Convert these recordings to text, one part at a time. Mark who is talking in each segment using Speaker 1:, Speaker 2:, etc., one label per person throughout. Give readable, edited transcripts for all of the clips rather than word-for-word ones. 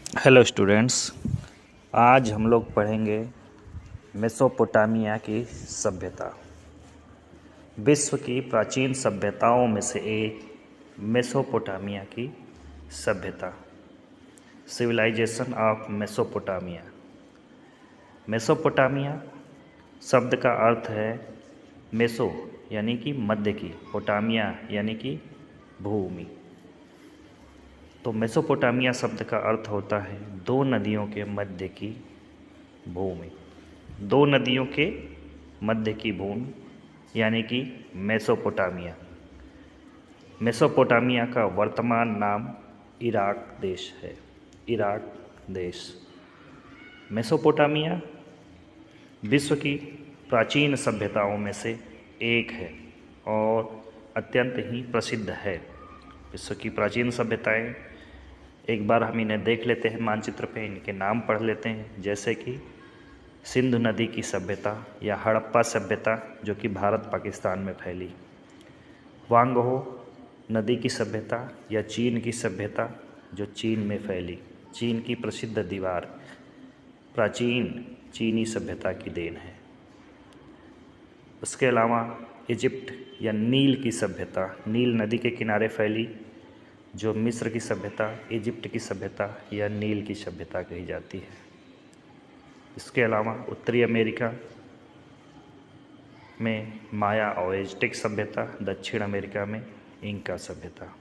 Speaker 1: Hello students. आज हम लोग पढ़ेंगे मेसोपोटामिया की सभ्यता। विश्व की प्राचीन सभ्यताओं में से एक मेसोपोटामिया की सभ्यता, सिविलाइजेशन ऑफ मेसोपोटामिया। मेसोपोटामिया शब्द का अर्थ है मेसो यानी कि मध्य की, पोटामिया यानी कि भूमि। तो मेसोपोटामिया शब्द का अर्थ होता है दो नदियों के मध्य की भूमि। दो नदियों के मध्य की भूमि यानी कि मेसोपोटामिया। मेसोपोटामिया का वर्तमान नाम इराक देश है। इराक देश। मेसोपोटामिया विश्व की प्राचीन सभ्यताओं में से एक है और अत्यंत ही प्रसिद्ध है। विश्व की प्राचीन सभ्यताएं, एक बार हम इन्हें देख लेते हैं मानचित्र पे, इनके नाम पढ़ लेते हैं। जैसे कि सिंधु नदी की सभ्यता या हड़प्पा सभ्यता जो कि भारत पाकिस्तान में फैली। वांगहो नदी की सभ्यता या चीन की सभ्यता जो चीन में फैली। चीन की प्रसिद्ध दीवार प्राचीन चीनी सभ्यता की देन है। उसके अलावा इजिप्ट या नील की सभ्यता, नील नदी के किनारे फैली जो मिस्र की सभ्यता, इजिप्ट की सभ्यता या नील की सभ्यता कही जाती है। इसके अलावा उत्तरी अमेरिका में माया और एज़टेक सभ्यता, दक्षिण अमेरिका में इंका सभ्यता,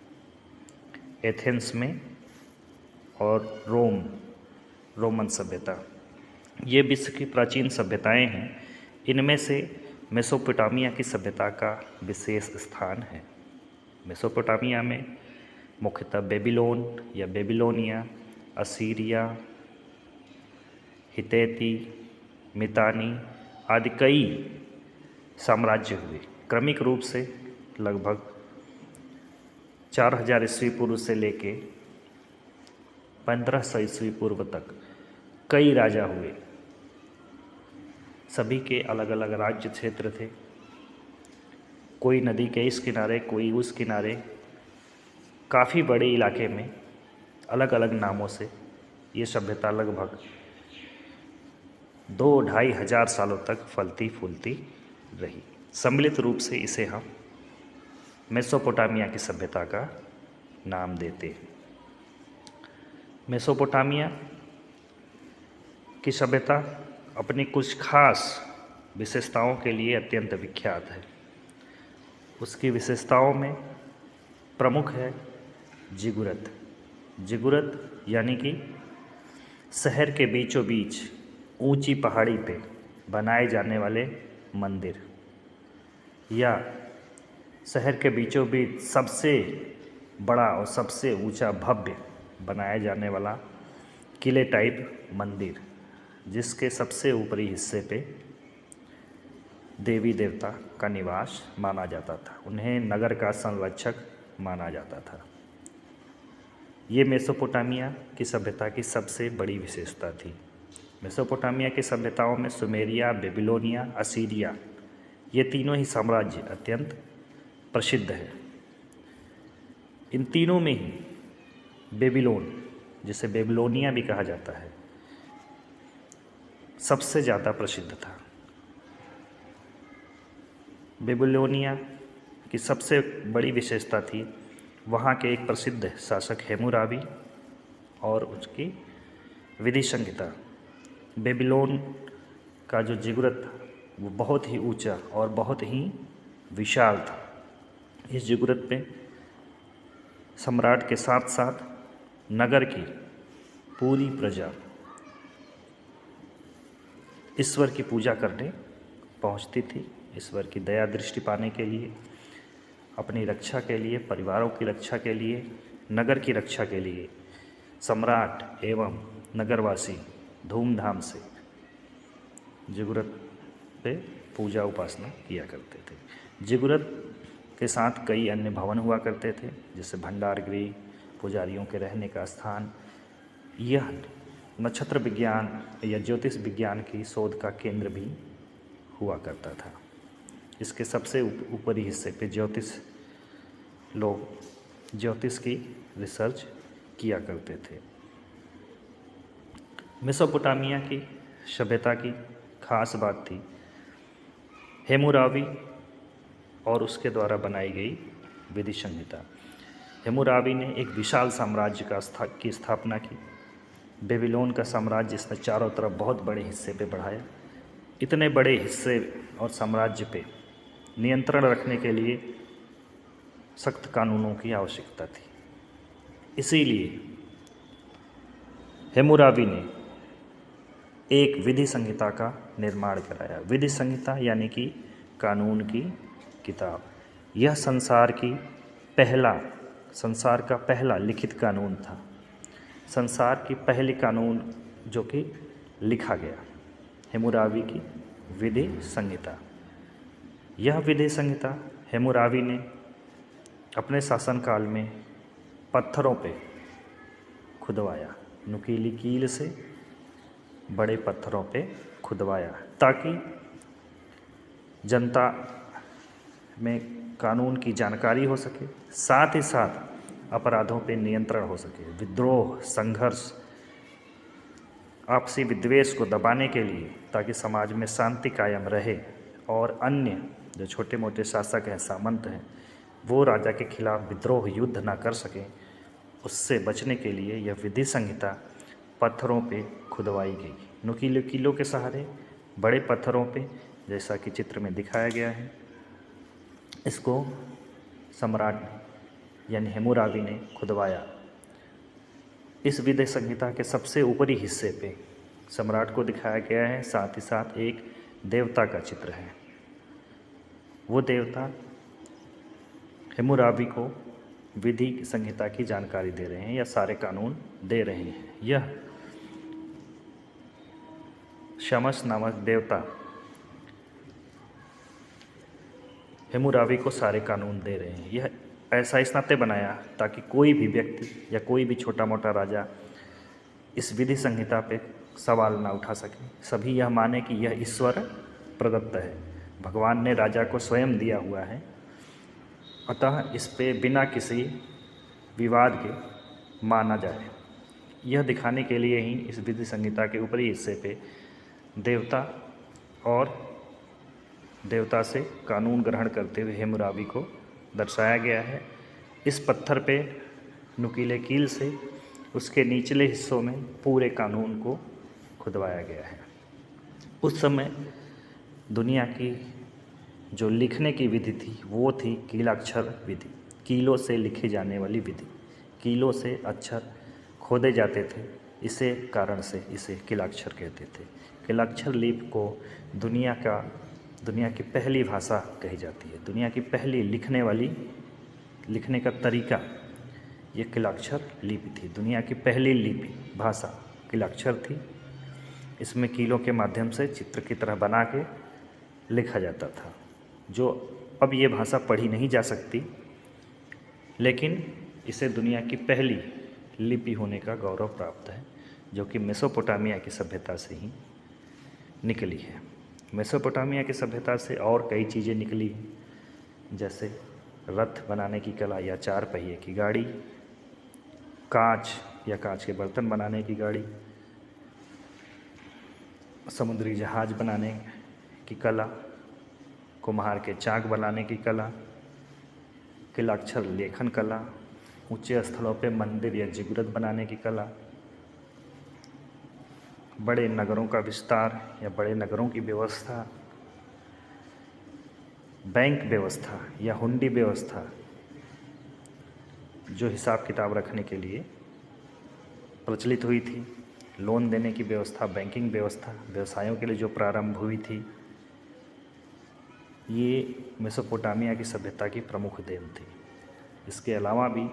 Speaker 1: एथेंस में और रोमन सभ्यता, ये विश्व की प्राचीन सभ्यताएं हैं। इनमें से मेसोपोटामिया की सभ्यता का विशेष स्थान है। मेसोपोटामिया में मुख्यतः बेबीलोन या बेबीलोनिया, असीरिया, हितैती, मितानी आदि कई साम्राज्य हुए। क्रमिक रूप से लगभग 4000 ईस्वी पूर्व से लेके 1500 ईस्वी पूर्व तक कई राजा हुए। सभी के अलग अलग राज्य क्षेत्र थे। कोई नदी के इस किनारे, कोई उस किनारे, काफ़ी बड़े इलाके में अलग अलग नामों से ये सभ्यता लगभग 2-2.5 हजार सालों तक फलती फूलती रही। सम्मिलित रूप से इसे हम मेसोपोटामिया की सभ्यता का नाम देते हैं। मेसोपोटामिया की सभ्यता अपनी कुछ खास विशेषताओं के लिए अत्यंत विख्यात है। उसकी विशेषताओं में प्रमुख है जिगुरत। जिगुरत यानी कि शहर के बीचों बीच ऊंची पहाड़ी पे बनाए जाने वाले मंदिर, या शहर के बीचों बीच सबसे बड़ा और सबसे ऊंचा भव्य बनाया जाने वाला किले टाइप मंदिर, जिसके सबसे ऊपरी हिस्से पे देवी देवता का निवास माना जाता था। उन्हें नगर का संरक्षक माना जाता था। ये मेसोपोटामिया की सभ्यता की सबसे बड़ी विशेषता थी। मेसोपोटामिया की सभ्यताओं में सुमेरिया, बेबीलोनिया, असीरिया, ये तीनों ही साम्राज्य अत्यंत प्रसिद्ध है। इन तीनों में ही बेबीलोन, जिसे बेबीलोनिया भी कहा जाता है, सबसे ज़्यादा प्रसिद्ध था। बेबीलोनिया की सबसे बड़ी विशेषता थी वहाँ के एक प्रसिद्ध शासक हेमुराबी और उसकी विधि संहिता। बेबीलोन का जो जिगुरत था वो बहुत ही ऊंचा और बहुत ही विशाल था। इस जिगुरत पे सम्राट के साथ साथ नगर की पूरी प्रजा ईश्वर की पूजा करने पहुंचती थी। ईश्वर की दया दृष्टि पाने के लिए, अपनी रक्षा के लिए, परिवारों की रक्षा के लिए, नगर की रक्षा के लिए सम्राट एवं नगरवासी धूमधाम से जिगुरत पे पूजा उपासना किया करते थे। जिगुरत के साथ कई अन्य भवन हुआ करते थे, जैसे भंडार गृह, पुजारियों के रहने का स्थान। यह नक्षत्र विज्ञान या ज्योतिष विज्ञान की शोध का केंद्र भी हुआ करता था। इसके सबसे ऊपरी हिस्से पे लोग ज्योतिष की रिसर्च किया करते थे। मेसोपोटामिया की सभ्यता की खास बात थी हेमुराबी और उसके द्वारा बनाई गई विधि संहिता। हेमुराबी ने एक विशाल साम्राज्य की स्थापना की। बेबीलोन का साम्राज्य इसने चारों तरफ बहुत बड़े हिस्से पे बढ़ाया। इतने बड़े हिस्से और साम्राज्य पे नियंत्रण रखने के लिए सख्त कानूनों की आवश्यकता थी। इसीलिए हेमुराबी ने एक विधि संहिता का निर्माण कराया। विधि संहिता यानी कि कानून की किताब। यह संसार का पहला लिखित कानून था। संसार की पहली कानून जो कि लिखा गया, हेमुराबी की विधि संहिता। यह विधि संहिता हेमुराबी ने अपने शासनकाल में पत्थरों पे खुदवाया, नुकीली कील से बड़े पत्थरों पे खुदवाया, ताकि जनता में कानून की जानकारी हो सके, साथ ही साथ अपराधों पे नियंत्रण हो सके। विद्रोह, संघर्ष, आपसी विद्वेष को दबाने के लिए, ताकि समाज में शांति कायम रहे और अन्य जो छोटे मोटे शासक हैं, सामंत हैं, वो राजा के खिलाफ विद्रोह युद्ध ना कर सकें, उससे बचने के लिए यह विधि संहिता पत्थरों पे खुदवाई गई। नुकीले कीलों के सहारे बड़े पत्थरों पे, जैसा कि चित्र में दिखाया गया है। इसको सम्राट यानी हेमुराबी ने खुदवाया। इस विधि संहिता के सबसे ऊपरी हिस्से पे सम्राट को दिखाया गया है, साथ ही साथ एक देवता का चित्र है। वो देवता हेमुराबी को विधि संहिता की जानकारी दे रहे हैं या सारे कानून दे रहे हैं। यह शमस नामक देवता हेमुराबी को सारे कानून दे रहे हैं। यह ऐसा इस नाते बनाया ताकि कोई भी व्यक्ति या कोई भी छोटा मोटा राजा इस विधि संहिता पे सवाल ना उठा सके। सभी यह माने कि यह ईश्वर प्रदत्त है, भगवान ने राजा को स्वयं दिया हुआ है, अतः इस पे बिना किसी विवाद के माना जाए। यह दिखाने के लिए ही इस विधि संहिता के ऊपरी हिस्से पे देवता और देवता से कानून ग्रहण करते हुए हेमुराबी को दर्शाया गया है। इस पत्थर पे नुकीले कील से उसके निचले हिस्सों में पूरे कानून को खुदवाया गया है। उस समय दुनिया की जो लिखने की विधि थी वो थी कीलाक्षर विधि, कीलों से लिखी जाने वाली विधि। कीलों से अक्षर खोदे जाते थे, इसे कारण से इसे कीलाक्षर कहते थे। कीलाक्षर लिपि को दुनिया की पहली भाषा कही जाती है। दुनिया की पहली लिखने का तरीका ये कीलाक्षर लिपि थी। दुनिया की पहली लिपि भाषा कीलाक्षर थी। इसमें कीलों के माध्यम से चित्र की तरह बना के लिखा जाता था, जो अब ये भाषा पढ़ी नहीं जा सकती, लेकिन इसे दुनिया की पहली लिपि होने का गौरव प्राप्त है, जो कि मेसोपोटामिया की सभ्यता से ही निकली है। मेसोपोटामिया की सभ्यता से और कई चीज़ें निकली, जैसे रथ बनाने की कला या 4 पहिए की गाड़ी, कांच या कांच के बर्तन बनाने की गाड़ी, समुद्री जहाज बनाने की कला, कुम्हार के चाक बनाने की कला, कीलाक्षर लेखन कला, ऊंचे स्थलों पे मंदिर या जिगुरत बनाने की कला, बड़े नगरों का विस्तार या बड़े नगरों की व्यवस्था, बैंक व्यवस्था या हुंडी व्यवस्था, जो हिसाब किताब रखने के लिए प्रचलित हुई थी, लोन देने की व्यवस्था, बैंकिंग व्यवस्था, व्यवसायों के लिए जो प्रारंभ हुई थी, ये मेसोपोटामिया की सभ्यता की प्रमुख देन थी। इसके अलावा भी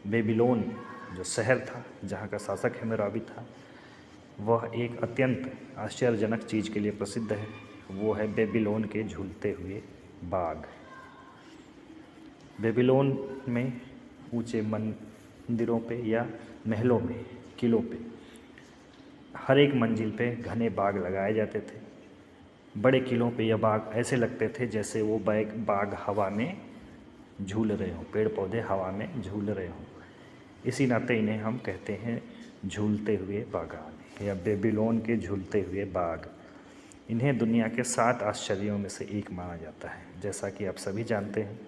Speaker 1: बेबीलोन जो शहर था, जहाँ का शासक हेमुराबी था, वह एक अत्यंत आश्चर्यजनक चीज़ के लिए प्रसिद्ध है। वो है बेबीलोन के झूलते हुए बाग। बेबीलोन में ऊंचे मंदिरों पे या महलों में, किलों पे, हर एक मंजिल पे घने बाग लगाए जाते थे। बड़े किलों पे यह बाग ऐसे लगते थे जैसे वो बाग हवा में झूल रहे हों, पेड़ पौधे हवा में झूल रहे हों। इसी नाते इन्हें हम कहते हैं झूलते हुए बागान या बेबीलोन के झूलते हुए बाग, इन्हें दुनिया के 7 आश्चर्यों में से एक माना जाता है। जैसा कि आप सभी जानते हैं,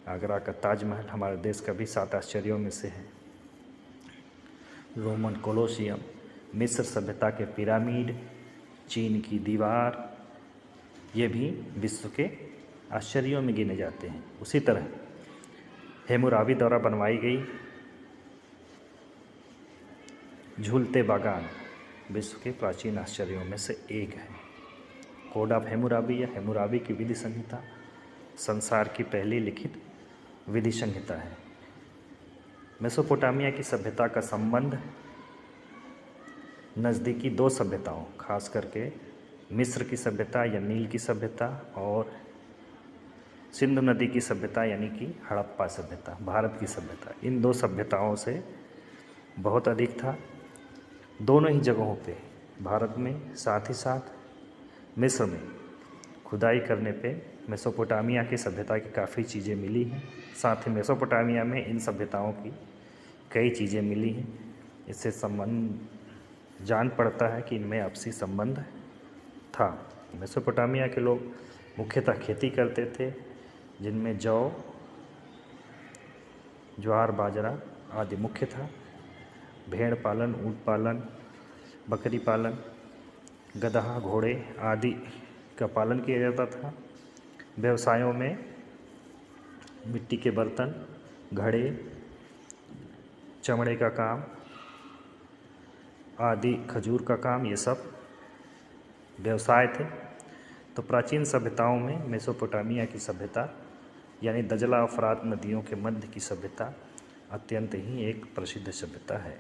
Speaker 1: आगरा का ताजमहल हमारे देश का भी 7 आश्चर्यों में से है। रोमन कोलोसियम, मिस्र सभ्यता के पिरामिड, चीन की दीवार, ये भी विश्व के आश्चर्यों में गिने जाते हैं। उसी तरह हेमुराबी द्वारा बनवाई गई झूलते बागान विश्व के प्राचीन आश्चर्यों में से एक है। कोड ऑफ हेमुराबी या हेमुराबी की विधि संहिता संसार की पहली लिखित विधि संहिता है। मेसोपोटामिया की सभ्यता का संबंध नज़दीकी 2 सभ्यताओं, खास करके मिस्र की सभ्यता या नील की सभ्यता और सिंधु नदी की सभ्यता यानी कि हड़प्पा सभ्यता, भारत की सभ्यता, इन 2 सभ्यताओं से बहुत अधिक था। दोनों ही जगहों पे, भारत में साथ ही साथ मिस्र में खुदाई करने पे मेसोपोटामिया की सभ्यता की काफ़ी चीज़ें मिली हैं। साथ ही मेसोपोटामिया में इन सभ्यताओं की कई चीज़ें मिली हैं। इससे संबंध जान पड़ता है कि इनमें आपसी संबंध था। मेसोपोटामिया के लोग मुख्यतः खेती करते थे, जिनमें जौ, ज्वार, बाजरा आदि मुख्य था। भेड़ पालन, ऊँट पालन, बकरी पालन, गदहा, घोड़े आदि का पालन किया जाता था। व्यवसायों में मिट्टी के बर्तन, घड़े, चमड़े का काम आदि, खजूर का काम, ये सब व्यवसाय थे। तो प्राचीन सभ्यताओं में मेसोपोटामिया की सभ्यता यानी दजला और फरात नदियों के मध्य की सभ्यता अत्यंत ही एक प्रसिद्ध सभ्यता है।